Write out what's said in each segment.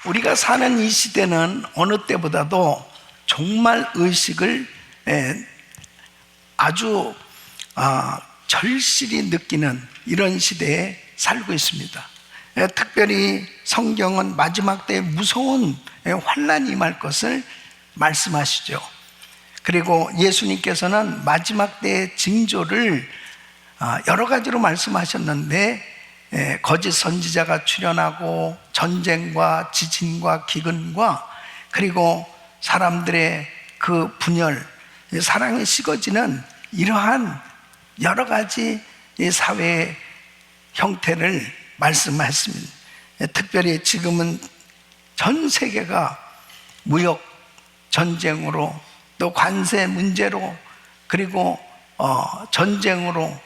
우리가 사는 이 시대는 어느 때보다도 종말 의식을 아주 절실히 느끼는 이런 시대에 살고 있습니다. 특별히 성경은 마지막 때에 무서운 환난이 임할 것을 말씀하시죠. 그리고 예수님께서는 마지막 때의 징조를 여러 가지로 말씀하셨는데, 거짓 선지자가 출현하고 전쟁과 지진과 기근과 그리고 사람들의 그 분열, 사랑이 식어지는 이러한 여러 가지 사회의 형태를 말씀하셨습니다. 특별히 지금은 전 세계가 무역 전쟁으로, 또 관세 문제로, 그리고 전쟁으로,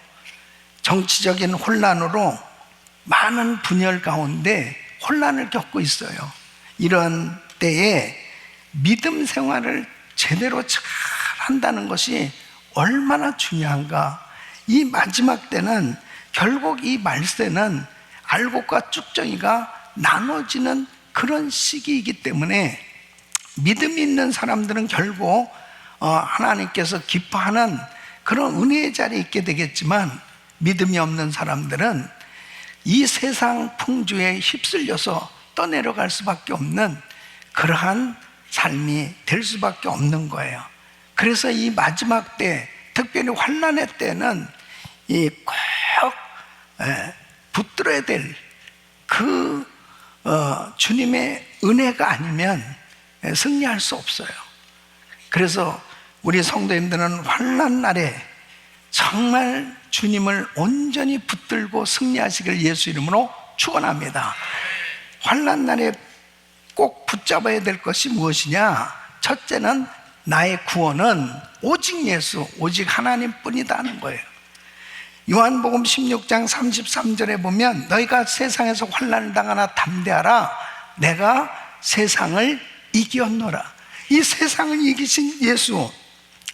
정치적인 혼란으로 많은 분열 가운데 혼란을 겪고 있어요. 이런 때에 믿음 생활을 제대로 잘 한다는 것이 얼마나 중요한가. 이 마지막 때는 결국 이 말세는 알곡과 쭉정이가 나눠지는 그런 시기이기 때문에 믿음이 있는 사람들은 결국 하나님께서 기뻐하는 그런 은혜의 자리에 있게 되겠지만, 믿음이 없는 사람들은 이 세상 풍조에 휩쓸려서 떠내려갈 수밖에 없는 그러한 삶이 될 수밖에 없는 거예요. 그래서 이 마지막 때, 특별히 환난의 때는 꼭 붙들어야 될 그 주님의 은혜가 아니면 승리할 수 없어요. 그래서 우리 성도님들은 환난 날에 정말 주님을 온전히 붙들고 승리하시길 예수 이름으로 축원합니다. 환난 날에 꼭 붙잡아야 될 것이 무엇이냐? 첫째는 나의 구원은 오직 예수, 오직 하나님뿐이다 하는 거예요. 요한복음 16장 33절에 보면 너희가 세상에서 환난을 당하나 담대하라, 내가 세상을 이겼노라. 이 세상을 이기신 예수,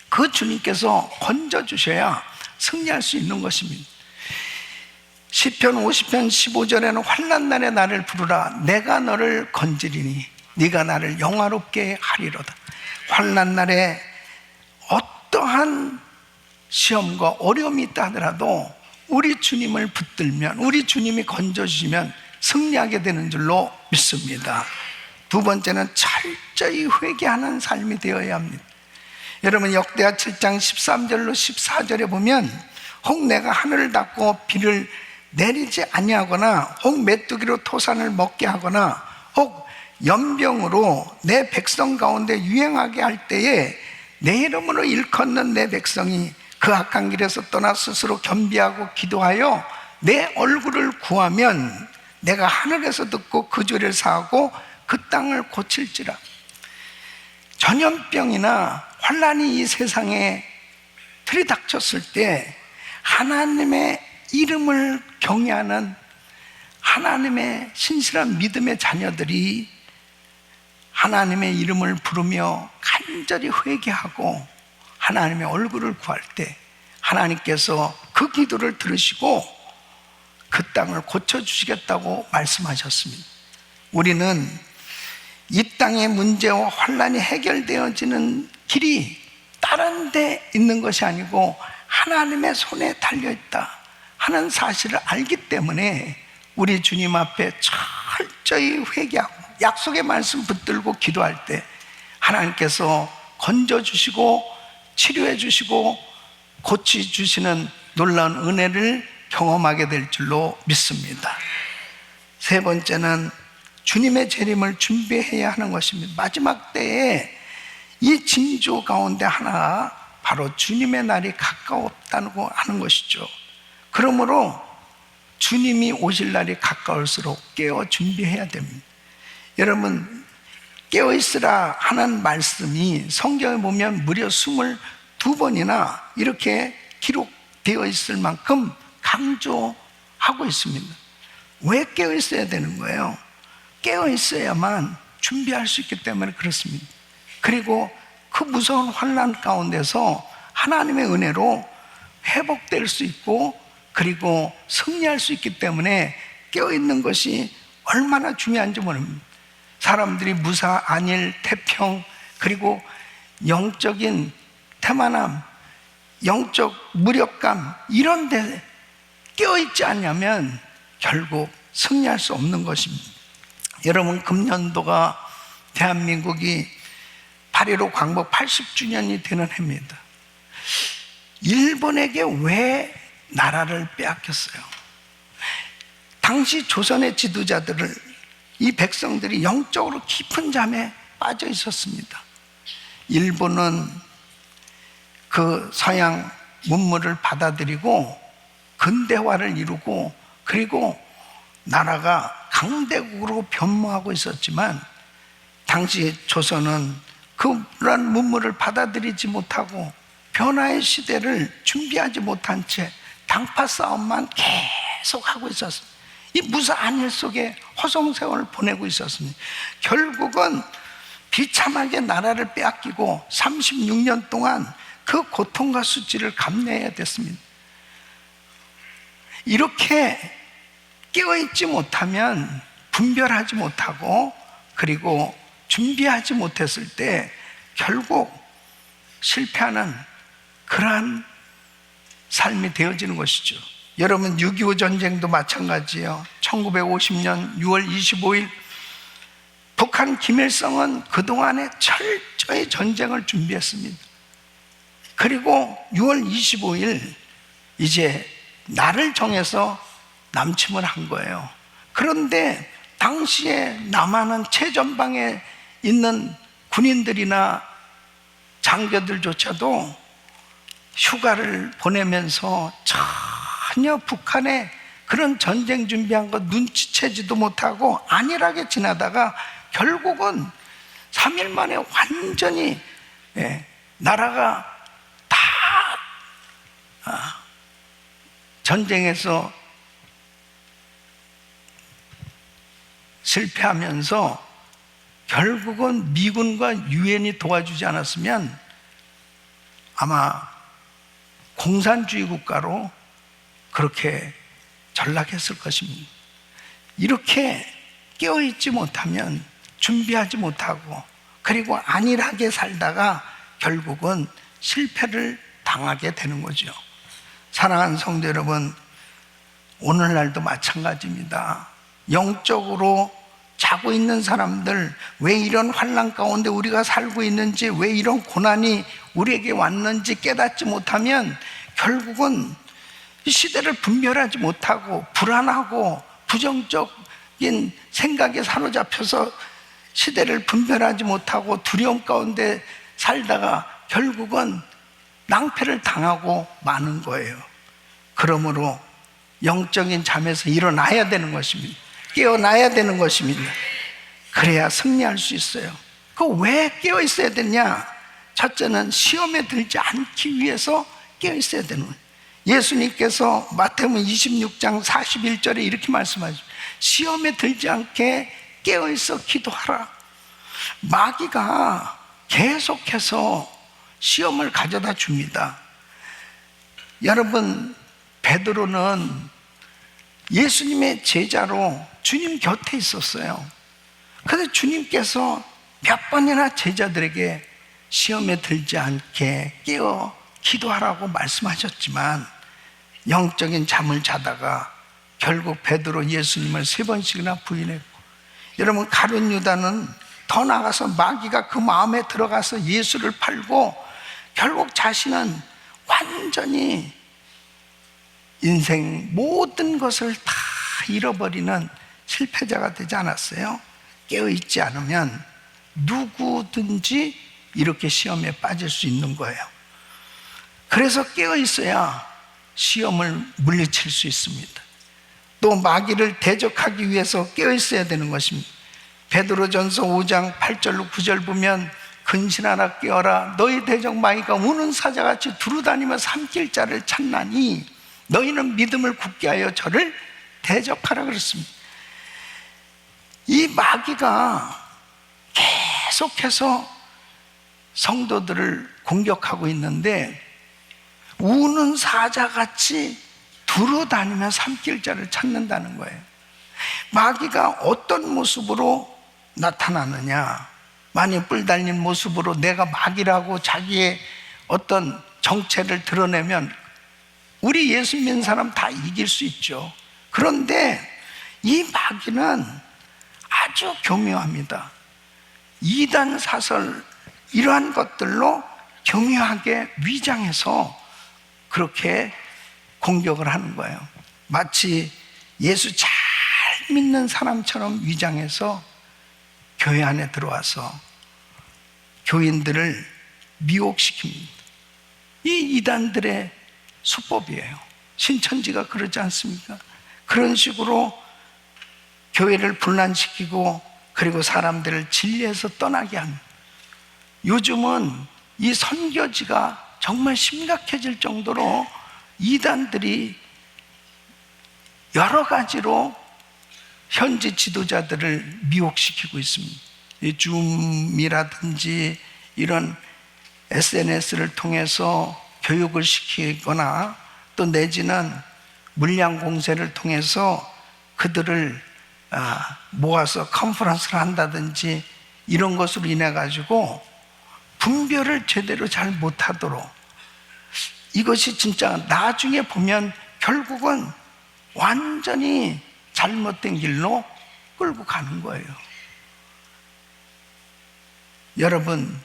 그 주님께서 건져주셔야 승리할 수 있는 것입니다. 시편 50편 15절에는 환난 날에 나를 부르라, 내가 너를 건지리니 네가 나를 영화롭게 하리로다. 환난 날에 어떠한 시험과 어려움이 있다 하더라도 우리 주님을 붙들면, 우리 주님이 건져주시면 승리하게 되는 줄로 믿습니다. 두 번째는 철저히 회개하는 삶이 되어야 합니다. 여러분, 역대하 7장 13절로 14절에 보면 혹 내가 하늘을 닫고 비를 내리지 아니하거나 혹 메뚜기로 토산을 먹게 하거나 혹 연병으로 내 백성 가운데 유행하게 할 때에 내 이름으로 일컫는 내 백성이 그 악한 길에서 떠나 스스로 겸비하고 기도하여 내 얼굴을 구하면 내가 하늘에서 듣고 그 죄를 사하고 그 땅을 고칠지라. 전염병이나 환란이 이 세상에 들이닥쳤을 때 하나님의 이름을 경외하는 하나님의 신실한 믿음의 자녀들이 하나님의 이름을 부르며 간절히 회개하고 하나님의 얼굴을 구할 때 하나님께서 그 기도를 들으시고 그 땅을 고쳐주시겠다고 말씀하셨습니다. 우리는 이 땅의 문제와 환란이 해결되어지는 길이 다른 데 있는 것이 아니고 하나님의 손에 달려있다 하는 사실을 알기 때문에 우리 주님 앞에 철저히 회개하고 약속의 말씀 붙들고 기도할 때 하나님께서 건져주시고 치료해 주시고 고쳐주시는 놀라운 은혜를 경험하게 될 줄로 믿습니다. 세 번째는 주님의 재림을 준비해야 하는 것입니다. 마지막 때에 이 징조 가운데 하나, 바로 주님의 날이 가까웠다고 하는 것이죠. 그러므로 주님이 오실 날이 가까울수록 깨어 준비해야 됩니다. 여러분, 깨어있으라 하는 말씀이 성경에 보면 무려 22번이나 이렇게 기록되어 있을 만큼 강조하고 있습니다. 왜 깨어있어야 되는 거예요? 깨어있어야만 준비할 수 있기 때문에 그렇습니다. 그리고 그 무서운 환난 가운데서 하나님의 은혜로 회복될 수 있고 그리고 승리할 수 있기 때문에 깨어있는 것이 얼마나 중요한지 모릅니다. 사람들이 무사, 안일, 태평, 그리고 영적인 태만함, 영적 무력감 이런 데 깨어있지 않냐면 결국 승리할 수 없는 것입니다. 여러분, 금년도가 대한민국이 8.15 광복 80주년이 되는 해입니다. 일본에게 왜 나라를 빼앗겼어요? 당시 조선의 지도자들을, 이 백성들이 영적으로 깊은 잠에 빠져 있었습니다. 일본은 그 서양 문물을 받아들이고 근대화를 이루고, 그리고 나라가 강대국으로 변모하고 있었지만 당시 조선은 그런 문물을 받아들이지 못하고 변화의 시대를 준비하지 못한 채 당파 싸움만 계속하고 있었습니다. 이 무사 안일 속에 허송세월을 보내고 있었습니다. 결국은 비참하게 나라를 빼앗기고 36년 동안 그 고통과 수치를 감내해야 됐습니다. 이렇게 깨어있지 못하면, 분별하지 못하고, 그리고 준비하지 못했을 때 결국 실패하는 그러한 삶이 되어지는 것이죠. 여러분, 6.25 전쟁도 마찬가지예요. 1950년 6월 25일 북한 김일성은 그동안에 철저히 전쟁을 준비했습니다. 그리고 6월 25일 이제 날을 정해서 남침을 한 거예요. 그런데 당시에 남한은 최전방에 있는 군인들이나 장교들조차도 휴가를 보내면서 전혀 북한의 그런 전쟁 준비한 거 눈치채지도 못하고 안일하게 지나다가 결국은 3일 만에 완전히 나라가 다 전쟁에서 실패하면서 결국은 미군과 유엔이 도와주지 않았으면 아마 공산주의 국가로 그렇게 전락했을 것입니다. 이렇게 깨어있지 못하면, 준비하지 못하고, 그리고 안일하게 살다가 결국은 실패를 당하게 되는 거죠. 사랑하는 성도 여러분, 오늘날도 마찬가지입니다. 영적으로 자고 있는 사람들, 왜 이런 환난 가운데 우리가 살고 있는지, 왜 이런 고난이 우리에게 왔는지 깨닫지 못하면 결국은 이 시대를 분별하지 못하고 불안하고 부정적인 생각에 사로잡혀서 시대를 분별하지 못하고 두려움 가운데 살다가 결국은 낭패를 당하고 마는 거예요. 그러므로 영적인 잠에서 일어나야 되는 것입니다. 깨어나야 되는 것입니다. 그래야 승리할 수 있어요. 그 왜 깨어 있어야 되냐? 첫째는 시험에 들지 않기 위해서 깨어 있어야 되는 거예요. 예수님께서 마태복음 26장 41절에 이렇게 말씀하시죠. 시험에 들지 않게 깨어 있어 기도하라. 마귀가 계속해서 시험을 가져다 줍니다. 여러분, 베드로는 예수님의 제자로 주님 곁에 있었어요. 그런데 주님께서 몇 번이나 제자들에게 시험에 들지 않게 깨어 기도하라고 말씀하셨지만 영적인 잠을 자다가 결국 베드로 예수님을 3번씩이나 부인했고, 여러분, 가룟 유다는 더 나가서 마귀가 그 마음에 들어가서 예수를 팔고 결국 자신은 완전히 인생 모든 것을 다 잃어버리는 실패자가 되지 않았어요? 깨어있지 않으면 누구든지 이렇게 시험에 빠질 수 있는 거예요. 그래서 깨어있어야 시험을 물리칠 수 있습니다. 또 마귀를 대적하기 위해서 깨어있어야 되는 것입니다. 베드로전서 5장 8절로 9절 보면 근신하라 깨어라, 너희 대적 마귀가 우는 사자같이 두루다니며 삼킬 자를 찾나니 너희는 믿음을 굳게 하여 저를 대적하라 그랬습니다. 이 마귀가 계속해서 성도들을 공격하고 있는데 우는 사자같이 두루다니며 삼킬 자를 찾는다는 거예요. 마귀가 어떤 모습으로 나타나느냐? 많이 뿔 달린 모습으로 내가 마귀라고 자기의 어떤 정체를 드러내면 우리 예수 믿는 사람 다 이길 수 있죠. 그런데 이 마귀는 아주 교묘합니다. 이단 사설 이러한 것들로 교묘하게 위장해서 그렇게 공격을 하는 거예요. 마치 예수 잘 믿는 사람처럼 위장해서 교회 안에 들어와서 교인들을 미혹시킵니다. 이 이단들의 수법이에요. 신천지가 그러지 않습니까? 그런 식으로 교회를 분란시키고 그리고 사람들을 진리에서 떠나게 합니다. 요즘은 이 선교지가 정말 심각해질 정도로 이단들이 여러 가지로 현지 지도자들을 미혹시키고 있습니다. 이 줌이라든지 이런 SNS를 통해서 교육을 시키거나 또 내지는 물량 공세를 통해서 그들을 모아서 컨퍼런스를 한다든지 이런 것으로 인해 가지고 분별을 제대로 잘 못하도록, 이것이 진짜 나중에 보면 결국은 완전히 잘못된 길로 끌고 가는 거예요. 여러분,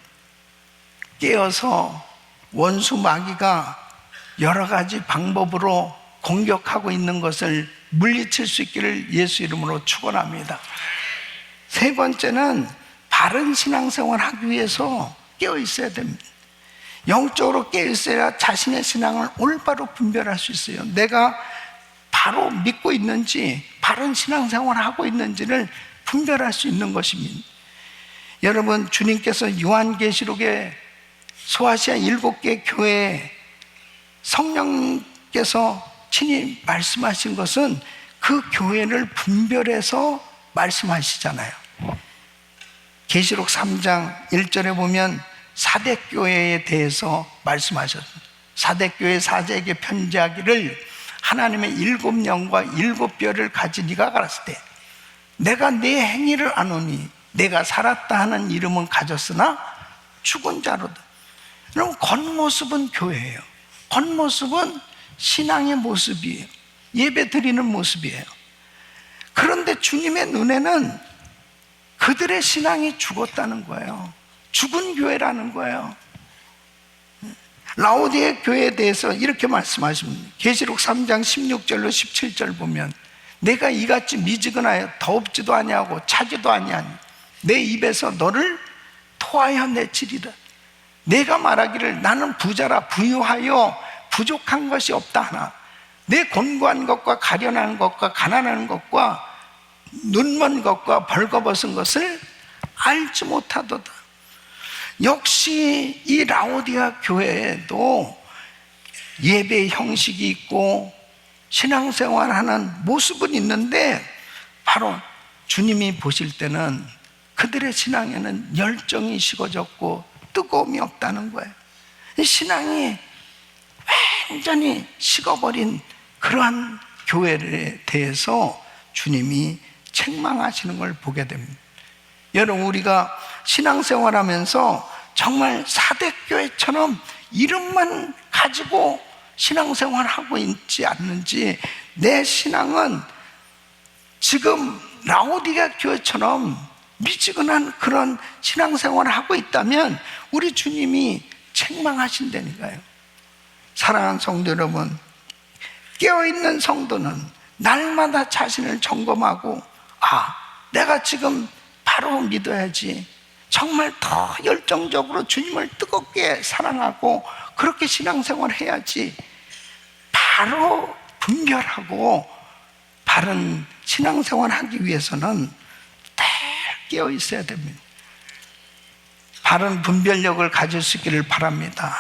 깨어서 원수 마귀가 여러 가지 방법으로 공격하고 있는 것을 물리칠 수 있기를 예수 이름으로 축원합니다. 세 번째는 바른 신앙생활 하기 위해서 깨어 있어야 됩니다. 영적으로 깨어 있어야 자신의 신앙을 올바로 분별할 수 있어요. 내가 바로 믿고 있는지 바른 신앙생활을 하고 있는지를 분별할 수 있는 것입니다. 여러분, 주님께서 요한계시록에 소아시아 7개 교회에 성령께서 친히 말씀하신 것은 그 교회를 분별해서 말씀하시잖아요. 계시록 3장 1절에 보면 사대교회에 대해서 말씀하셨습니다. 사대교회 사제에게 편지하기를 하나님의 7영과 7뼈를 가진 네가 가랐을 때 내가 네 행위를 아노니 내가 살았다 하는 이름은 가졌으나 죽은 자로다. 여러분, 겉모습은 교회예요. 겉모습은 신앙의 모습이에요. 예배 드리는 모습이에요. 그런데 주님의 눈에는 그들의 신앙이 죽었다는 거예요. 죽은 교회라는 거예요. 라오디게 교회에 대해서 이렇게 말씀하십니다. 계시록 3장 16절로 17절 보면 내가 이같이 미지근하여 더웁지도 아니하고 차지도 아니하니 내 입에서 너를 토하여 내치리라. 내가 말하기를 나는 부자라 부유하여 부족한 것이 없다 하나 내 곤고한 것과 가련한 것과 가난한 것과 눈먼 것과 벌거벗은 것을 알지 못하도다. 역시 이 라오디가 교회에도 예배 형식이 있고 신앙생활하는 모습은 있는데 바로 주님이 보실 때는 그들의 신앙에는 열정이 식어졌고 뜨거움이 없다는 거예요. 신앙이 완전히 식어버린 그러한 교회에 대해서 주님이 책망하시는 걸 보게 됩니다. 여러분, 우리가 신앙생활하면서 정말 사대교회처럼 이름만 가지고 신앙생활하고 있지 않는지, 내 신앙은 지금 라오디게 교회처럼 미지근한 그런 신앙생활을 하고 있다면 우리 주님이 책망하신다니까요. 사랑하는 성도 여러분, 깨어있는 성도는 날마다 자신을 점검하고 내가 지금 바로 믿어야지, 정말 더 열정적으로 주님을 뜨겁게 사랑하고 그렇게 신앙생활을 해야지, 바로 분별하고 바른 신앙생활을 하기 위해서는 늘 깨어 있어야 됩니다. 바른 분별력을 가질 수 있기를 바랍니다.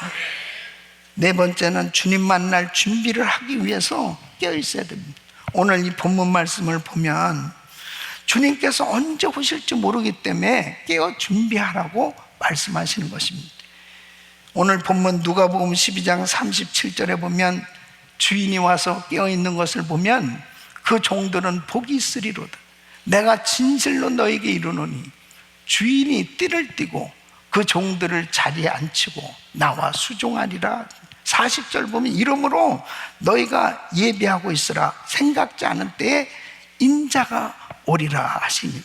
네 번째는 주님 만날 준비를 하기 위해서 깨어 있어야 됩니다. 오늘 이 본문 말씀을 보면 주님께서 언제 오실지 모르기 때문에 깨어 준비하라고 말씀하시는 것입니다. 오늘 본문 누가복음 12장 37절에 보면 주인이 와서 깨어 있는 것을 보면 그 종들은 복이 있으리로다. 내가 진실로 너에게 이르노니 주인이 띠를 띠고 그 종들을 자리에 앉히고 나와 수종하리라. 40절 보면 이러므로 너희가 예비하고 있으라. 생각지 않은 때에 인자가 오리라 하시니,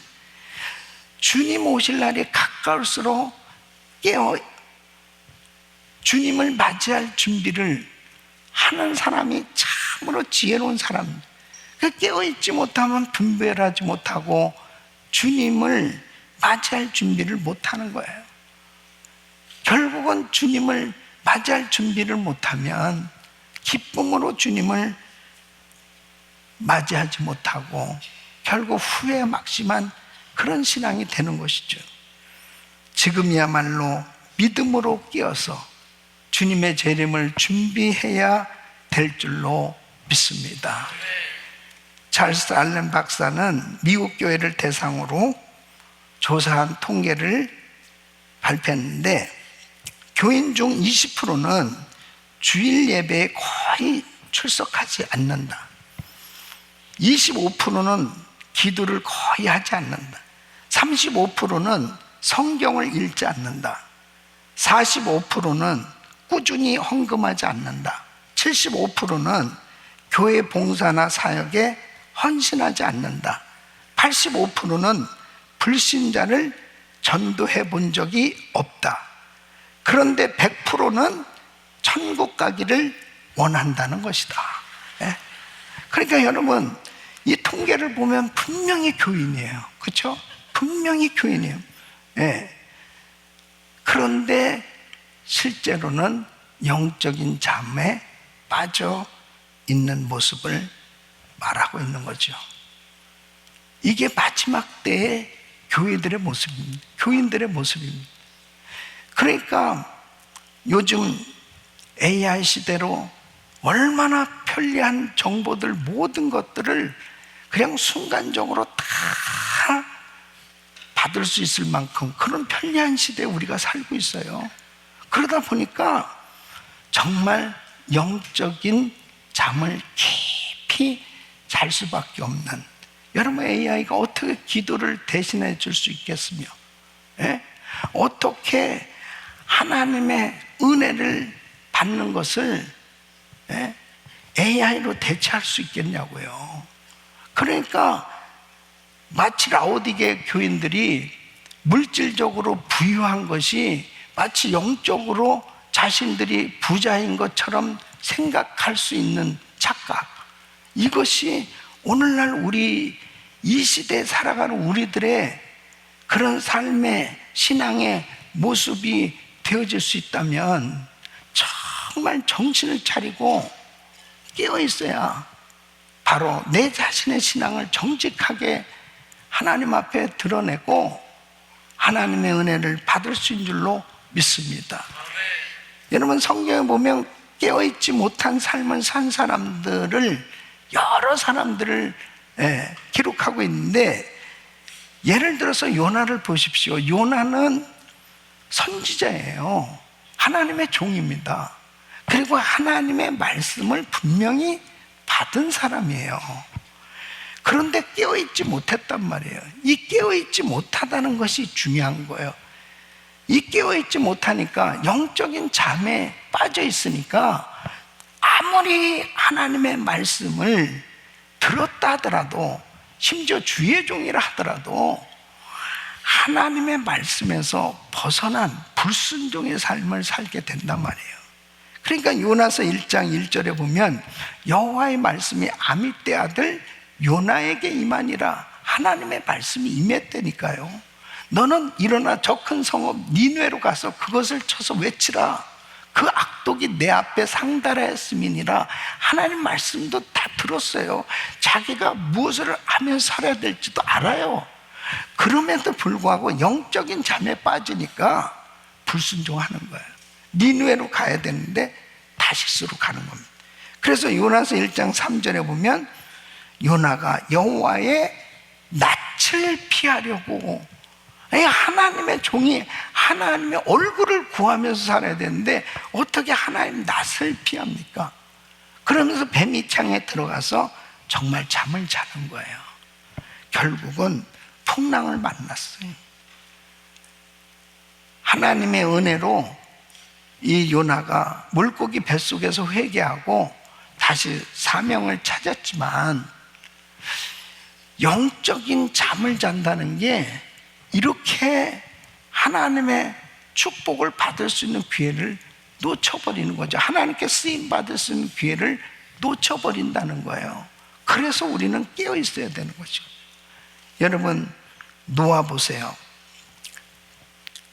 주님 오실 날이 가까울수록 깨어 주님을 맞이할 준비를 하는 사람이 참으로 지혜로운 사람입니다. 깨어있지 못하면 분별하지 못하고 주님을 맞이할 준비를 못하는 거예요. 결국은 주님을 맞이할 준비를 못하면 기쁨으로 주님을 맞이하지 못하고 결국 후회에 막심한 그런 신앙이 되는 것이죠. 지금이야말로 믿음으로 끼어서 주님의 재림을 준비해야 될 줄로 믿습니다. 찰스 알렌 박사는 미국 교회를 대상으로 조사한 통계를 발표했는데, 교인 중 20%는 주일 예배에 거의 출석하지 않는다. 25%는 기도를 거의 하지 않는다. 35%는 성경을 읽지 않는다. 45%는 꾸준히 헌금하지 않는다. 75%는 교회 봉사나 사역에 헌신하지 않는다. 85%는 불신자를 전도해 본 적이 없다. 그런데 100%는 천국 가기를 원한다는 것이다. 그러니까 여러분, 이 통계를 보면 분명히 교인이에요. 그렇죠? 분명히 교인이에요. 그런데 실제로는 영적인 잠에 빠져 있는 모습을 말하고 있는 거죠. 이게 마지막 때의 교회들의 모습입니다. 교인들의 모습입니다. 그러니까 요즘 AI 시대로 얼마나 편리한 정보들, 모든 것들을 그냥 순간적으로 다 받을 수 있을 만큼 그런 편리한 시대에 우리가 살고 있어요. 그러다 보니까 정말 영적인 잠을 깊이 잘 수밖에 없는, 여러분, AI가 어떻게 기도를 대신해 줄 수 있겠으며, 어떻게 하나님의 은혜를 받는 것을 AI로 대체할 수 있겠냐고요. 그러니까 마치 라오디게 교인들이 물질적으로 부유한 것이 마치 영적으로 자신들이 부자인 것처럼 생각할 수 있는 착각, 이것이 오늘날 우리 이 시대에 살아가는 우리들의 그런 삶의 신앙의 모습이 되어질 수 있다면 정말 정신을 차리고 깨어 있어야 바로 내 자신의 신앙을 정직하게 하나님 앞에 드러내고 하나님의 은혜를 받을 수 있는 줄로 믿습니다. 여러분, 성경에 보면 깨어있지 못한 삶을 산 사람들을, 여러 사람들을 기록하고 있는데, 예를 들어서 요나를 보십시오. 요나는 선지자예요. 하나님의 종입니다. 그리고 하나님의 말씀을 분명히 받은 사람이에요. 그런데 깨어있지 못했단 말이에요. 이 깨어있지 못하다는 것이 중요한 거예요. 이 깨어있지 못하니까 영적인 잠에 빠져 있으니까 아무리 하나님의 말씀을 들었다 하더라도, 심지어 주의 종이라 하더라도 하나님의 말씀에서 벗어난 불순종의 삶을 살게 된단 말이에요. 그러니까 요나서 1장 1절에 보면 여호와의 말씀이 아미떼 아들 요나에게 임하니라. 하나님의 말씀이 임했다니까요. 너는 일어나 저 큰 성읍 니느웨로 가서 그것을 쳐서 외치라. 그 악독이 내 앞에 상달하였음이니라. 하나님 말씀도 다 들었어요. 자기가 무엇을 하면 살아야 될지도 알아요. 그럼에도 불구하고 영적인 잠에 빠지니까 불순종하는 거예요. 니느웨로 가야 되는데 다시스로 가는 겁니다. 그래서 요나서 1장 3절에 보면 요나가 여호와의 낯을 피하려고, 하나님의 종이 하나님의 얼굴을 구하면서 살아야 되는데 어떻게 하나님 낯을 피합니까? 그러면서 뱀이 창에 들어가서 정말 잠을 자는 거예요. 결국은 풍랑을 만났어요. 하나님의 은혜로 이 요나가 물고기 뱃속에서 회개하고 다시 사명을 찾았지만, 영적인 잠을 잔다는 게 이렇게 하나님의 축복을 받을 수 있는 기회를 놓쳐버리는 거죠. 하나님께 쓰임받을 수 있는 기회를 놓쳐버린다는 거예요. 그래서 우리는 깨어 있어야 되는 거죠. 여러분, 노아 보세요.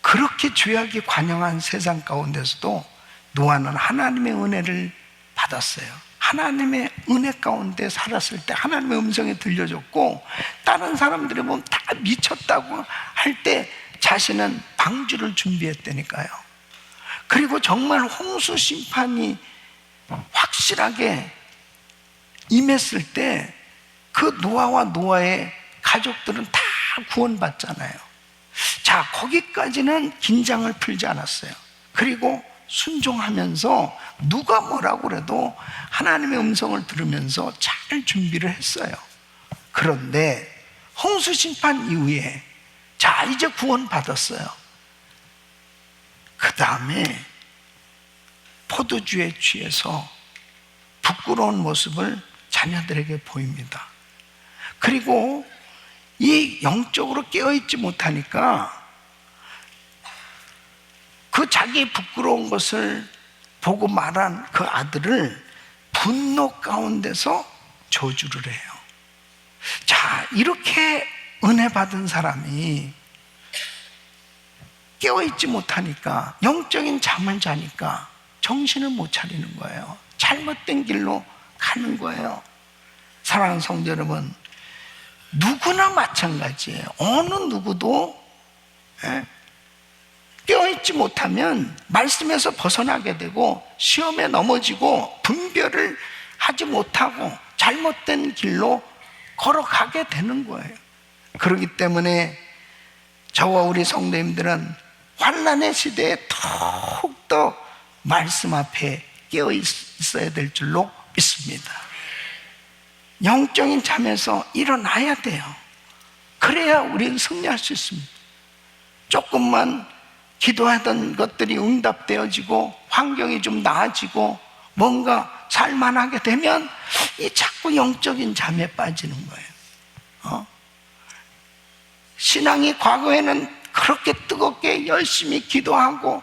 그렇게 죄악이 관영한 세상 가운데서도 노아는 하나님의 은혜를 받았어요. 하나님의 은혜 가운데 살았을 때 하나님의 음성이 들려줬고, 다른 사람들이 보면 다 미쳤다고 할 때 자신은 방주를 준비했다니까요. 그리고 정말 홍수 심판이 확실하게 임했을 때 그 노아와 노아의 가족들은 다 구원받잖아요. 자, 거기까지는 긴장을 풀지 않았어요. 그리고 순종하면서 누가 뭐라고 그래도 하나님의 음성을 들으면서 잘 준비를 했어요. 그런데 홍수 심판 이후에, 자, 이제 구원받았어요. 그 다음에 포도주에 취해서 부끄러운 모습을 자녀들에게 보입니다. 그리고 이 영적으로 깨어있지 못하니까 그 자기의 부끄러운 것을 보고 말한 그 아들을 분노 가운데서 저주를 해요. 자, 이렇게 은혜 받은 사람이 깨어있지 못하니까, 영적인 잠을 자니까 정신을 못 차리는 거예요. 잘못된 길로 가는 거예요. 사랑하는 성도 여러분, 누구나 마찬가지예요. 어느 누구도 깨어있지 못하면 말씀에서 벗어나게 되고 시험에 넘어지고 분별을 하지 못하고 잘못된 길로 걸어가게 되는 거예요. 그렇기 때문에 저와 우리 성도님들은 환난의 시대에 더욱더 말씀 앞에 깨어 있어야 될 줄로 믿습니다. 영적인 잠에서 일어나야 돼요. 그래야 우리는 승리할 수 있습니다. 조금만 기도하던 것들이 응답되어지고 환경이 좀 나아지고 뭔가 살만하게 되면 이 자꾸 영적인 잠에 빠지는 거예요. 신앙이 과거에는 그렇게 뜨겁게 열심히 기도하고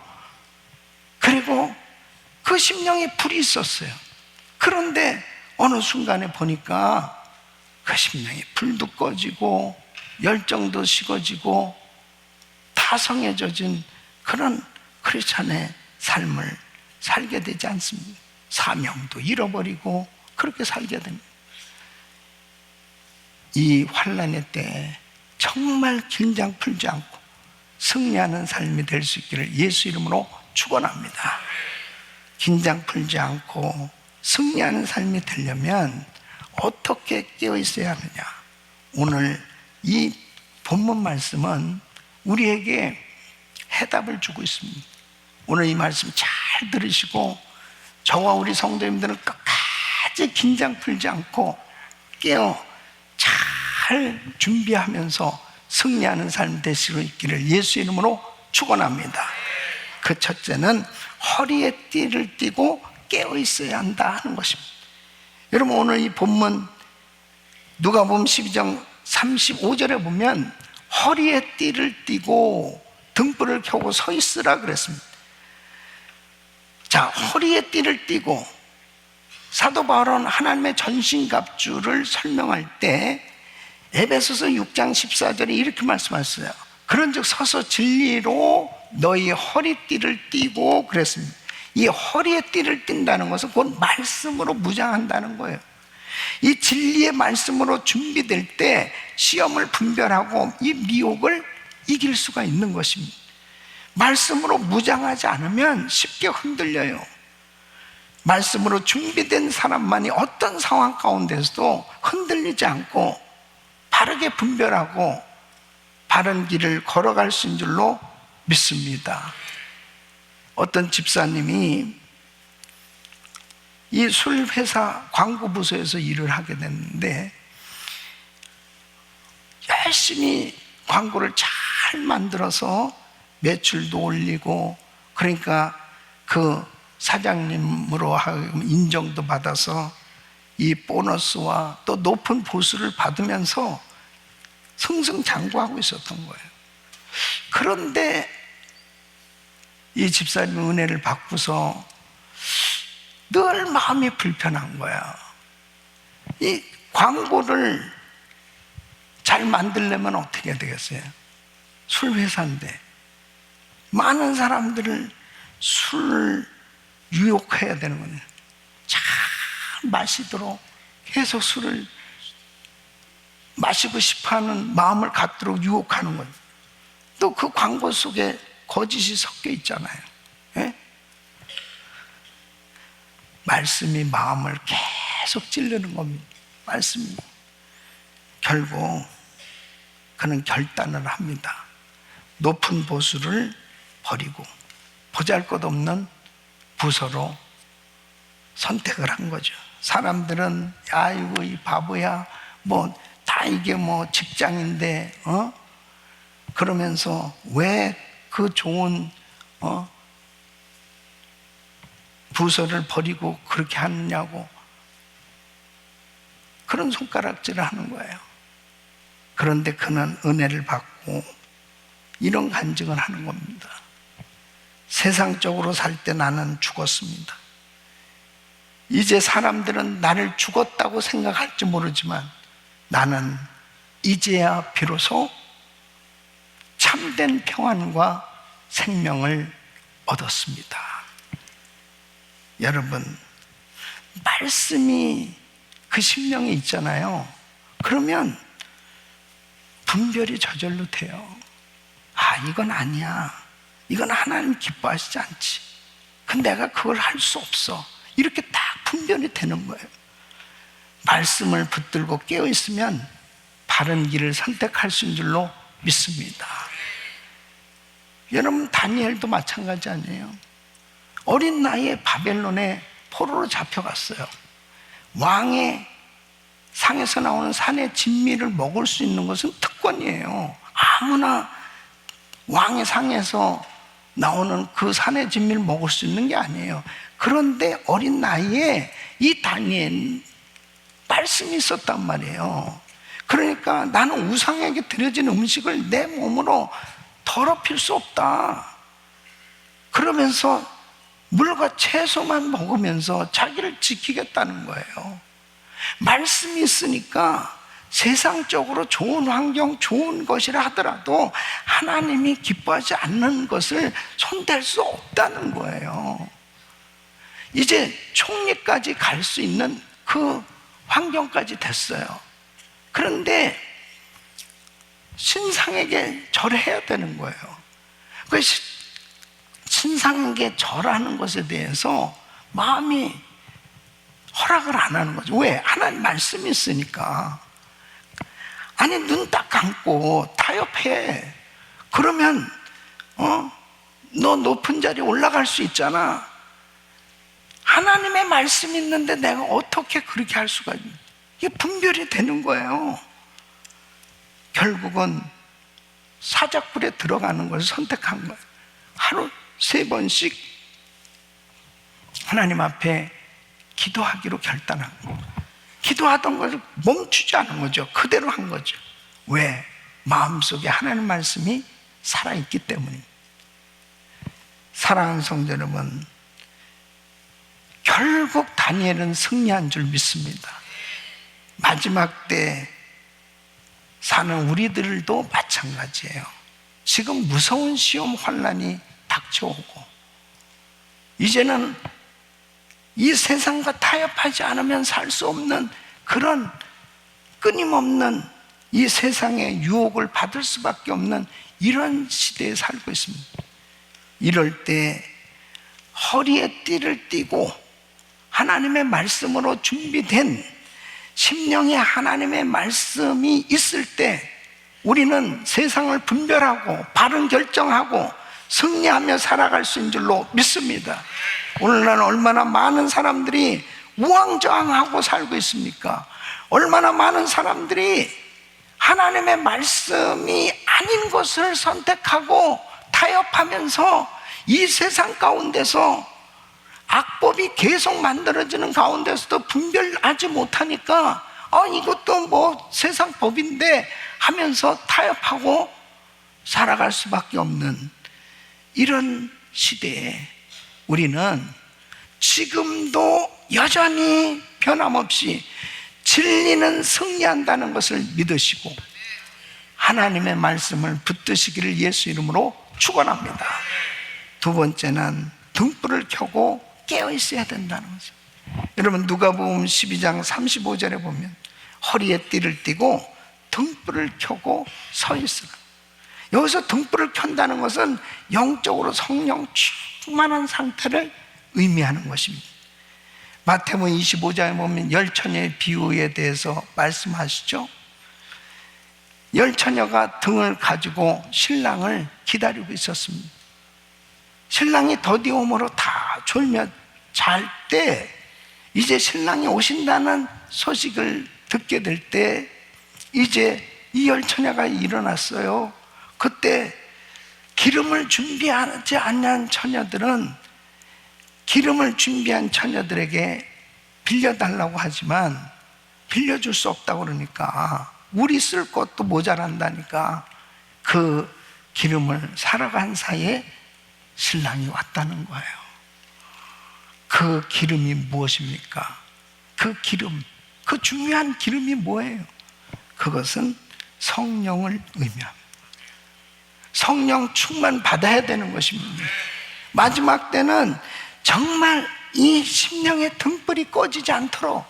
그리고 그 심령에 불이 있었어요. 그런데 어느 순간에 보니까 그 심령에 불도 꺼지고 열정도 식어지고 타성해져진 그런 크리스찬의 삶을 살게 되지 않습니다. 사명도 잃어버리고 그렇게 살게 됩니다. 이 환난의 때에 정말 긴장 풀지 않고 승리하는 삶이 될 수 있기를 예수 이름으로 축원합니다. 긴장 풀지 않고 승리하는 삶이 되려면 어떻게 깨어 있어야 하느냐? 오늘 이 본문 말씀은 우리에게 해답을 주고 있습니다. 오늘 이 말씀 잘 들으시고 저와 우리 성도님들은 끝까지 긴장 풀지 않고 깨어 잘 준비하면서 승리하는 삶 될 수 있기를 예수 이름으로 축원합니다. 그 첫째는 허리에 띠를 띠고 깨어 있어야 한다 하는 것입니다. 여러분, 오늘 이 본문 누가복음 12장 35절에 보면 허리에 띠를 띠고 등불을 켜고 서 있으라 그랬습니다. 자, 허리에 띠를 띠고 사도 바울은 하나님의 전신갑주를 설명할 때 에베소서 6장 14절에 이렇게 말씀하셨어요. 그런즉 서서 진리로 너희 허리띠를 띠고 그랬습니다. 이 허리에 띠를 띈다는 것은 곧 말씀으로 무장한다는 거예요. 이 진리의 말씀으로 준비될 때 시험을 분별하고 이 미혹을 이길 수가 있는 것입니다. 말씀으로 무장하지 않으면 쉽게 흔들려요. 말씀으로 준비된 사람만이 어떤 상황 가운데서도 흔들리지 않고 바르게 분별하고 바른 길을 걸어갈 수 있는 줄로 믿습니다. 어떤 집사님이 이 술회사 광고부서에서 일을 하게 됐는데 열심히 광고를 잘 만들어서 매출도 올리고, 그러니까 그 사장님으로 하여금 인정도 받아서 이 보너스와 또 높은 보수를 받으면서 승승장구하고 있었던 거예요. 그런데 이 집사님 은혜를 받고서 늘 마음이 불편한 거야. 이 광고를 잘 만들려면 어떻게 되겠어요? 술 회사인데 많은 사람들을 술을 유혹해야 되는 거예요. 잘 마시도록 계속 술을 마시고 싶어하는 마음을 갖도록 유혹하는 거예요. 또 그 광고 속에 거짓이 섞여 있잖아요. 예? 말씀이 마음을 계속 찌르는 겁니다. 말씀이. 결국 그는 결단을 합니다. 높은 보수를 버리고 보잘것없는 부서로 선택을 한 거죠. 사람들은 아이고 이 바보야, 뭐 다 이게 뭐 직장인데 그러면서 왜 그 좋은 부서를 버리고 그렇게 하느냐고 그런 손가락질을 하는 거예요. 그런데 그는 은혜를 받고 이런 간증을 하는 겁니다. 세상적으로 살 때 나는 죽었습니다. 이제 사람들은 나를 죽었다고 생각할지 모르지만 나는 이제야 비로소 참된 평안과 생명을 얻었습니다. 여러분, 말씀이 그 심령에 있잖아요. 그러면 분별이 저절로 돼요. 아, 이건 아니야. 이건 하나님 기뻐하시지 않지. 근데 내가 그걸 할 수 없어. 이렇게 딱 분별이 되는 거예요. 말씀을 붙들고 깨어있으면 바른 길을 선택할 수 있는 줄로 믿습니다. 여러분, 다니엘도 마찬가지 아니에요? 어린 나이에 바벨론에 포로로 잡혀갔어요. 왕의 상에서 나오는 산의 진미를 먹을 수 있는 것은 특권이에요. 아무나 왕의 상에서 나오는 그 산의 진미를 먹을 수 있는 게 아니에요. 그런데 어린 나이에 이 다니엘 말씀이 있었단 말이에요. 그러니까 나는 우상에게 드려진 음식을 내 몸으로 더럽힐 수 없다. 그러면서 물과 채소만 먹으면서 자기를 지키겠다는 거예요. 말씀이 있으니까 세상적으로 좋은 환경, 좋은 것이라 하더라도 하나님이 기뻐하지 않는 것을 손댈 수 없다는 거예요. 이제 총리까지 갈 수 있는 그 환경까지 됐어요. 그런데 신상에게 절해야 되는 거예요. 그 신상에게 절하는 것에 대해서 마음이 허락을 안 하는 거죠. 왜? 하나님 말씀이 있으니까. 아니, 눈 딱 감고 타협해. 그러면 너 높은 자리에 올라갈 수 있잖아. 하나님의 말씀이 있는데 내가 어떻게 그렇게 할 수가 있냐. 이게 분별이 되는 거예요. 결국은 사자굴에 들어가는 것을 선택한 거예요. 하루 3번씩 하나님 앞에 기도하기로 결단한 거예요. 기도하던 것을 멈추지 않은 거죠. 그대로 한 거죠. 왜? 마음속에 하나님 말씀이 살아있기 때문입니다. 사랑하는 성도 여러분, 결국 다니엘은 승리한 줄 믿습니다. 마지막 때 사는 우리들도 마찬가지예요. 지금 무서운 시험 환난이 닥쳐오고 이제는 이 세상과 타협하지 않으면 살 수 없는 그런 끊임없는 이 세상의 유혹을 받을 수밖에 없는 이런 시대에 살고 있습니다. 이럴 때 허리에 띠를 띠고 하나님의 말씀으로 준비된 심령에 하나님의 말씀이 있을 때 우리는 세상을 분별하고 바른 결정하고 승리하며 살아갈 수 있는 줄로 믿습니다. 오늘날 얼마나 많은 사람들이 우왕좌왕하고 살고 있습니까? 얼마나 많은 사람들이 하나님의 말씀이 아닌 것을 선택하고 타협하면서 이 세상 가운데서 악법이 계속 만들어지는 가운데서도 분별하지 못하니까 이것도 뭐 세상 법인데 하면서 타협하고 살아갈 수밖에 없는 이런 시대에 우리는 지금도 여전히 변함없이 진리는 승리한다는 것을 믿으시고 하나님의 말씀을 붙드시기를 예수 이름으로 축원합니다. 두 번째는 등불을 켜고 깨어 있어야 된다는 거죠. 여러분 누가복음 12장 35절에 보면 허리에 띠를 띠고 등불을 켜고 서 있으라. 여기서 등불을 켠다는 것은 영적으로 성령 충만한 상태를 의미하는 것입니다. 마태복음 25장에 보면 열처녀의 비유에 대해서 말씀하시죠. 열처녀가 등을 가지고 신랑을 기다리고 있었습니다. 신랑이 더디움으로 다 졸며 잘 때 이제 신랑이 오신다는 소식을 듣게 될 때 이제 이 열처녀가 일어났어요. 그때 기름을 준비하지 않는 처녀들은 기름을 준비한 처녀들에게 빌려달라고 하지만 빌려줄 수 없다고 그러니까 우리 쓸 것도 모자란다니까 그 기름을 사러 간 사이에 신랑이 왔다는 거예요. 그 기름이 무엇입니까? 그 기름, 그 중요한 기름이 뭐예요? 그것은 성령을 의미합니다. 성령 충만 받아야 되는 것입니다. 마지막 때는 정말 이 심령의 등불이 꺼지지 않도록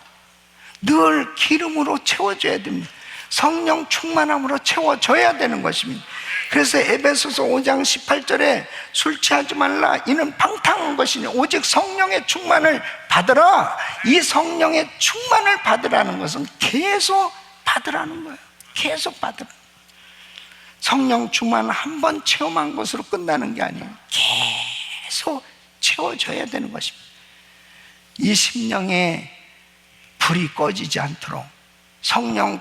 늘 기름으로 채워줘야 됩니다. 성령 충만함으로 채워줘야 되는 것입니다. 그래서 에베소서 5장 18절에 술 취하지 말라 이는 방탕한 것이니 오직 성령의 충만을 받으라. 이 성령의 충만을 받으라는 것은 계속 받으라는 거예요. 계속 받으라. 성령 충만 한 번 체험한 것으로 끝나는 게 아니에요. 계속 채워져야 되는 것입니다. 이 심령에 불이 꺼지지 않도록 성령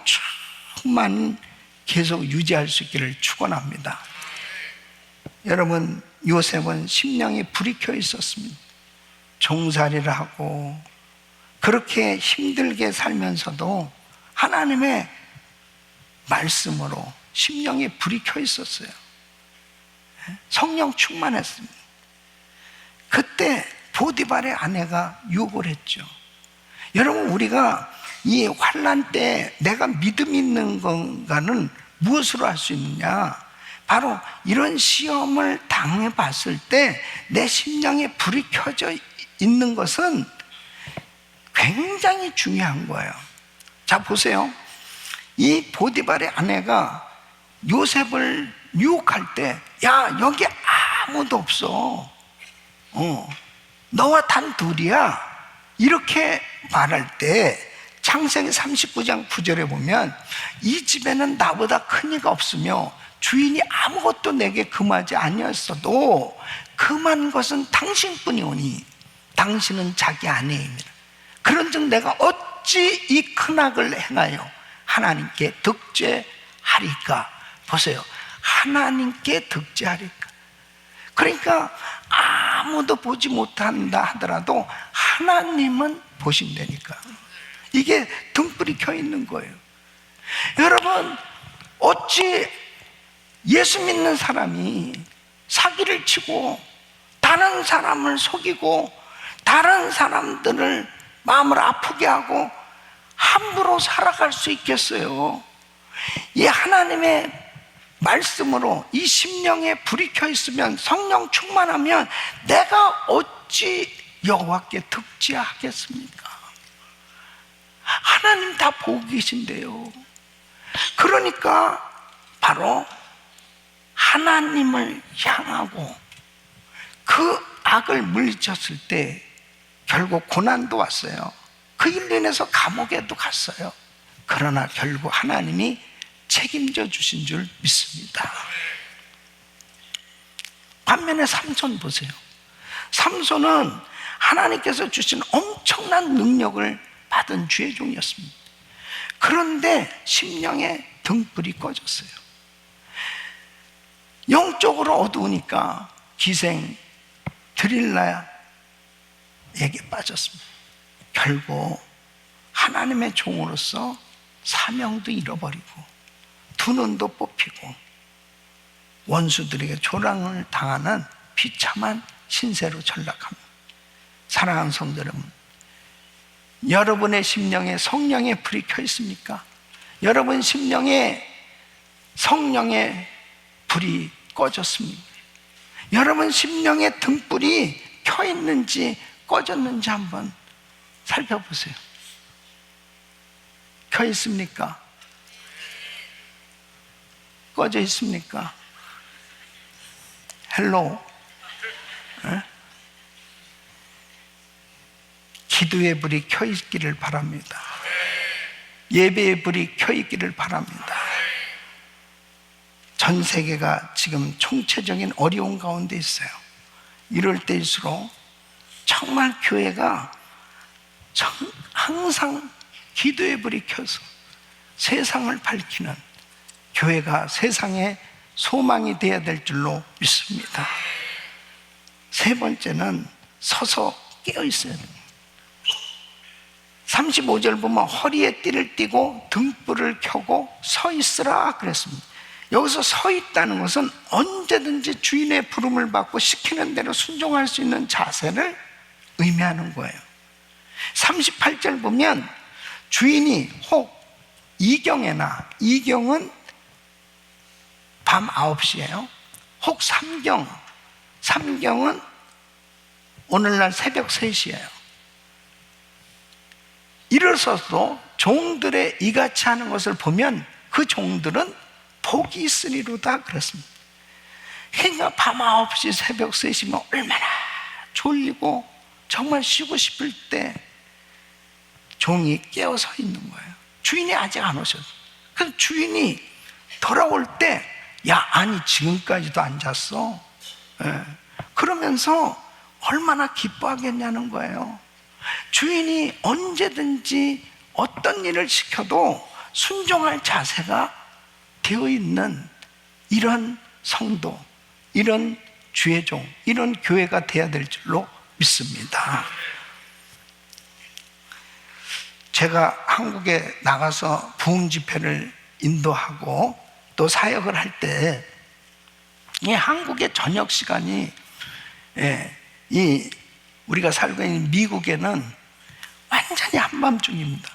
충만 계속 유지할 수 있기를 축원합니다. 여러분 요셉은 심령에 불이 켜 있었습니다. 종살이를 하고 그렇게 힘들게 살면서도 하나님의 말씀으로 심령에 불이 켜 있었어요. 성령 충만했습니다. 그때 보디발의 아내가 유혹을 했죠. 여러분 우리가 이 환난 때 내가 믿음 있는 건가는 무엇으로 할 수 있느냐? 바로 이런 시험을 당해봤을 때 내 심령에 불이 켜져 있는 것은 굉장히 중요한 거예요. 자 보세요. 이 보디발의 아내가 요셉을 유혹할 때 야 여기 아무도 없어, 너와 단 둘이야 이렇게 말할 때 창세기 39장 9절에 보면 이 집에는 나보다 큰 이가 없으며 주인이 아무것도 내게 금하지 아니었어도 금한 것은 당신뿐이오니 당신은 자기 아내입니다. 그런즉 내가 어찌 이 큰 악을 행하여 하나님께 득죄하리까? 보세요. 하나님께 득죄하리까? 그러니까 아무도 보지 못한다 하더라도 하나님은 보신다니까. 이게 등불이 켜 있는 거예요. 여러분 어찌 예수 믿는 사람이 사기를 치고 다른 사람을 속이고 다른 사람들을 마음을 아프게 하고 함부로 살아갈 수 있겠어요? 이 하나님의 말씀으로 이 심령에 불이 켜 있으면 성령 충만하면 내가 어찌 여호와께 득죄하겠습니까? 하나님 다 보고 계신데요. 그러니까 바로 하나님을 향하고 그 악을 물리쳤을 때 결국 고난도 왔어요. 그 일로 인해서 감옥에도 갔어요. 그러나 결국 하나님이 책임져 주신 줄 믿습니다. 반면에 삼손 보세요. 삼손은 하나님께서 주신 엄청난 능력을 받은 주의 종이었습니다. 그런데 심령에 등불이 꺼졌어요. 영적으로 어두우니까 기생 드릴라에게 빠졌습니다. 결국 하나님의 종으로서 사명도 잃어버리고 두 눈도 뽑히고 원수들에게 조랑을 당하는 비참한 신세로 전락합니다. 사랑하는 성도 여러분, 여러분의 심령에 성령의 불이 켜 있습니까? 여러분 심령에 성령의 불이 꺼졌습니까? 여러분 심령의 등불이 켜 있는지 꺼졌는지 한번 살펴보세요. 켜 있습니까? 꺼져 있습니까? 헬로? 에? 기도의 불이 켜 있기를 바랍니다. 예배의 불이 켜 있기를 바랍니다. 전 세계가 지금 총체적인 어려운 가운데 있어요. 이럴 때일수록 정말 교회가 항상 기도의 불이 켜서 세상을 밝히는 교회가 세상의 소망이 되어야 될 줄로 믿습니다. 세 번째는 서서 깨어 있어야 됩니다. 35절 보면 허리에 띠를 띠고 등불을 켜고 서 있으라 그랬습니다. 여기서 서 있다는 것은 언제든지 주인의 부름을 받고 시키는 대로 순종할 수 있는 자세를 의미하는 거예요. 38절 보면 주인이 혹 이경에나, 이경은 밤 9시예요. 혹 삼경은 오늘날 새벽 3시예요. 일어서도 종들의 이같이 하는 것을 보면 그 종들은 복이 있으리로다 그랬습니다. 그러니까 밤 9시 새벽 3시면 얼마나 졸리고 정말 쉬고 싶을 때 종이 깨어서 있는 거예요. 주인이 아직 안 오셨어요. 그래서 주인이 돌아올 때 야, 아니 지금까지도 안 잤어? 그러면서 얼마나 기뻐하겠냐는 거예요. 주인이 언제든지 어떤 일을 시켜도 순종할 자세가 되어 있는 이런 성도, 이런 주의 종, 이런 교회가 되어야 될 줄로 믿습니다. 제가 한국에 나가서 부흥 집회를 인도하고 또 사역을 할 때 이 한국의 저녁 시간이 이 우리가 살고 있는 미국에는 완전히 한밤중입니다.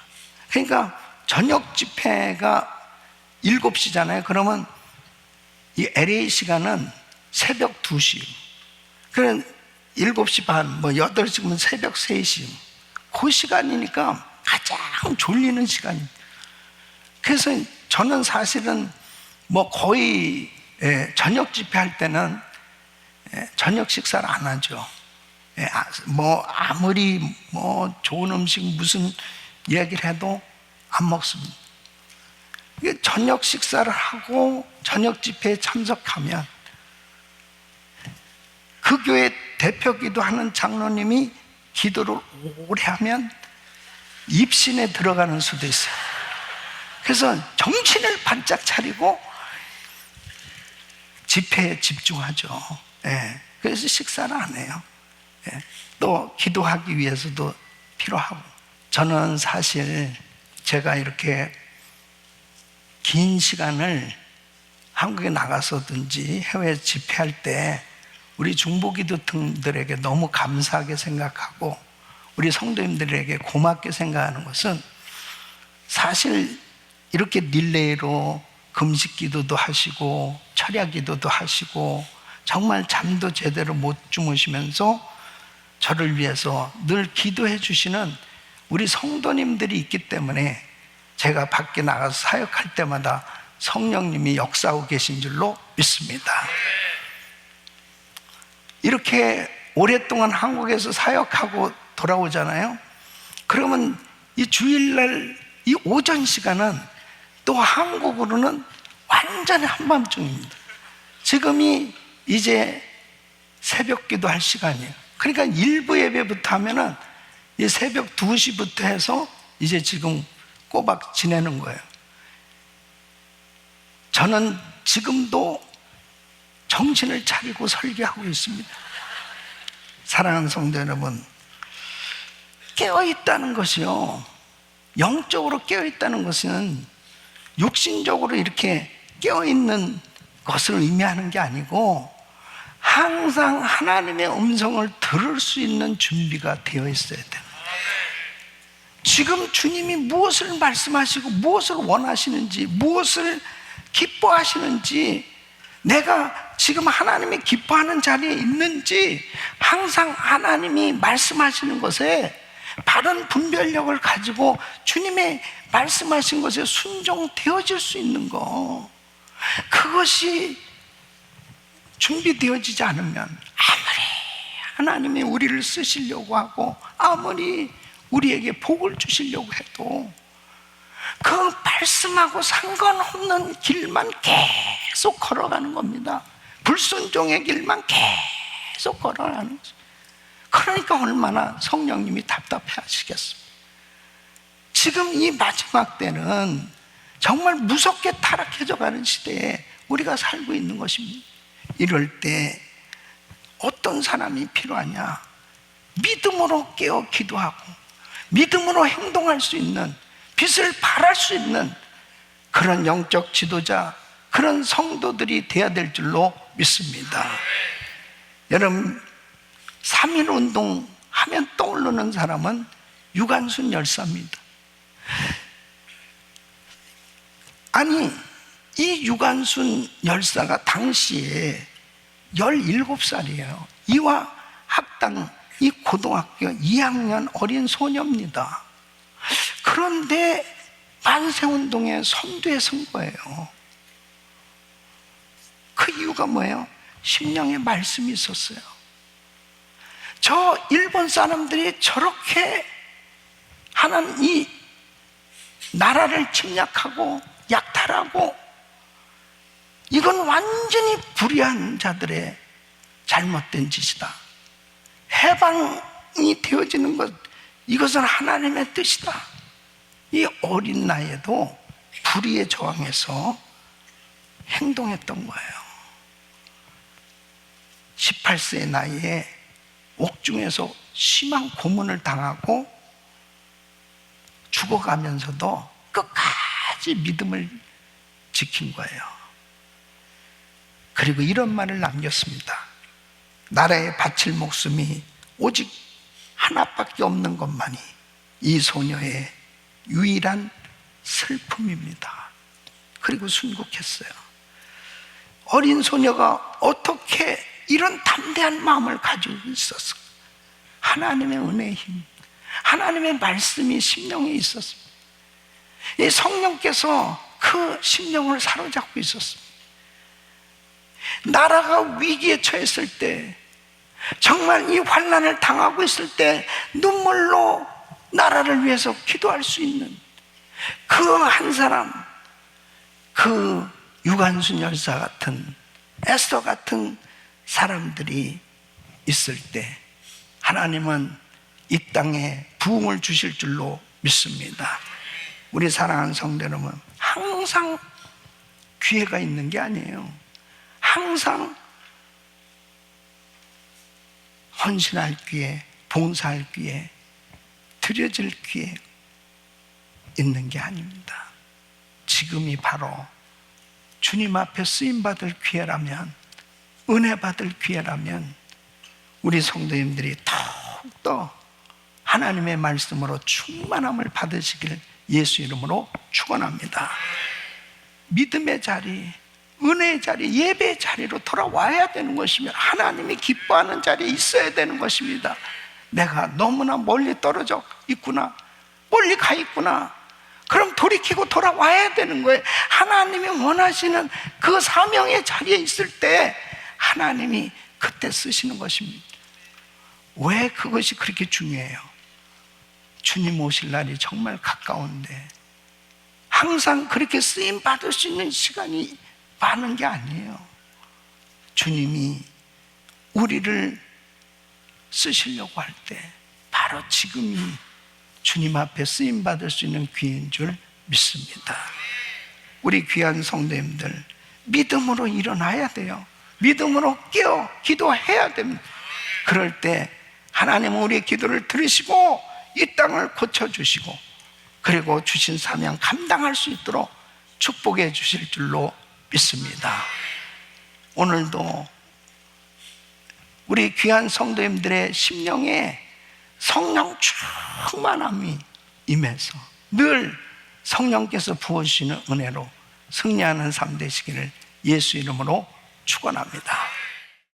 그러니까 저녁 집회가 7시잖아요. 그러면 이 LA 시간은 새벽 2시. 그럼 7시 반, 8시면 새벽 3시. 그 시간이니까 가장 졸리는 시간입니다. 그래서 저는 사실은 거의 저녁 집회 할 때는 저녁 식사를 안 하죠. 아무리 좋은 음식 무슨 이야기를 해도 안 먹습니다. 저녁 식사를 하고 저녁 집회에 참석하면 그 교회 대표 기도하는 장로님이 기도를 오래 하면 입신에 들어가는 수도 있어요. 그래서 정신을 반짝 차리고 집회에 집중하죠. 그래서 식사를 안 해요. 또 기도하기 위해서도 필요하고. 저는 사실 제가 이렇게 긴 시간을 한국에 나가서든지 해외 집회할 때 우리 중보기도팀들에게 너무 감사하게 생각하고 우리 성도님들에게 고맙게 생각하는 것은 사실 이렇게 릴레이로 금식 기도도 하시고 철야 기도도 하시고 정말 잠도 제대로 못 주무시면서 저를 위해서 늘 기도해 주시는 우리 성도님들이 있기 때문에 제가 밖에 나가서 사역할 때마다 성령님이 역사하고 계신 줄로 믿습니다. 이렇게 오랫동안 한국에서 사역하고 돌아오잖아요. 그러면 이 주일날 이 오전 시간은 또 한국으로는 완전히 한밤중입니다. 지금이 이제 새벽 기도할 시간이에요. 그러니까 일부 예배부터 하면은 이 새벽 2시부터 해서 이제 지금 꼬박 지내는 거예요. 저는 지금도 정신을 차리고 설교하고 있습니다. 사랑하는 성도 여러분, 깨어있다는 것이요, 영적으로 깨어있다는 것은 육신적으로 이렇게 깨어있는 것을 의미하는 게 아니고 항상 하나님의 음성을 들을 수 있는 준비가 되어 있어야 돼요. 지금 주님이 무엇을 말씀하시고 무엇을 원하시는지, 무엇을 기뻐하시는지, 내가 지금 하나님이 기뻐하는 자리에 있는지 항상 하나님이 말씀하시는 것에 바른 분별력을 가지고 주님의 말씀하신 것에 순종되어질 수 있는 거, 그것이 준비되어지지 않으면 아무리 하나님이 우리를 쓰시려고 하고 아무리 우리에게 복을 주시려고 해도 그 말씀하고 상관없는 길만 계속 걸어가는 겁니다. 불순종의 길만 계속 걸어가는 거죠. 그러니까 얼마나 성령님이 답답해 하시겠습니까? 지금 이 마지막 때는 정말 무섭게 타락해져 가는 시대에 우리가 살고 있는 것입니다. 이럴 때 어떤 사람이 필요하냐? 믿음으로 깨어 기도하고 믿음으로 행동할 수 있는, 빛을 발할 수 있는 그런 영적 지도자, 그런 성도들이 되어야 될 줄로 믿습니다. 여러분, 3.1운동 하면 떠오르는 사람은 유관순 열사입니다. 아니, 이 유관순 열사가 당시에 17살이에요. 이화 학당, 이 고등학교 2학년 어린 소녀입니다. 그런데 만세운동의 선두에 선 거예요. 그 이유가 뭐예요? 심령의 말씀이 있었어요. 저 일본 사람들이 저렇게 하는 이 나라를 침략하고 약탈하고, 이건 완전히 불의한 자들의 잘못된 짓이다. 해방이 되어지는 것, 이것은 하나님의 뜻이다. 이 어린 나이에도 불의에 저항해서 행동했던 거예요. 18세의 나이에 옥중에서 심한 고문을 당하고 죽어가면서도 끝까지 믿음을 지킨 거예요. 그리고 이런 말을 남겼습니다. 나라에 바칠 목숨이 오직 하나밖에 없는 것만이 이 소녀의 유일한 슬픔입니다. 그리고 순국했어요. 어린 소녀가 어떻게 이런 담대한 마음을 가지고 있었을까? 하나님의 은혜의 힘, 하나님의 말씀이 심령에 있었습니다. 이 성령께서 그 심령을 사로잡고 있었습니다. 나라가 위기에 처했을 때, 정말 이 환난을 당하고 있을 때 눈물로 나라를 위해서 기도할 수 있는 그 한 사람, 그 유관순 열사 같은, 에스더 같은 사람들이 있을 때 하나님은 이 땅에 부흥을 주실 줄로 믿습니다. 우리 사랑하는 성도 여러분, 항상 기회가 있는 게 아니에요. 항상 헌신할 기회, 봉사할 기회, 드려질 기회 있는 게 아닙니다. 지금이 바로 주님 앞에 쓰임받을 기회라면, 은혜 받을 기회라면 우리 성도님들이 더욱더 하나님의 말씀으로 충만함을 받으시길 예수 이름으로 축원합니다. 믿음의 자리, 은혜의 자리, 예배의 자리로 돌아와야 되는 것이며 하나님이 기뻐하는 자리에 있어야 되는 것입니다. 내가 너무나 멀리 떨어져 있구나, 멀리 가 있구나, 그럼 돌이키고 돌아와야 되는 거예요. 하나님이 원하시는 그 사명의 자리에 있을 때 하나님이 그때 쓰시는 것입니다. 왜 그것이 그렇게 중요해요? 주님 오실 날이 정말 가까운데 항상 그렇게 쓰임 받을 수 있는 시간이 많은 게 아니에요. 주님이 우리를 쓰시려고 할 때 바로 지금이 주님 앞에 쓰임 받을 수 있는 기회인 줄 믿습니다. 우리 귀한 성도님들, 믿음으로 일어나야 돼요. 믿음으로 깨어 기도해야 됩니다. 그럴 때 하나님은 우리의 기도를 들으시고 이 땅을 고쳐주시고, 그리고 주신 사명 감당할 수 있도록 축복해 주실 줄로 믿습니다. 오늘도 우리 귀한 성도님들의 심령에 성령 충만함이 임해서 늘 성령께서 부어주시는 은혜로 승리하는 삶 되시기를 예수 이름으로 축원합니다.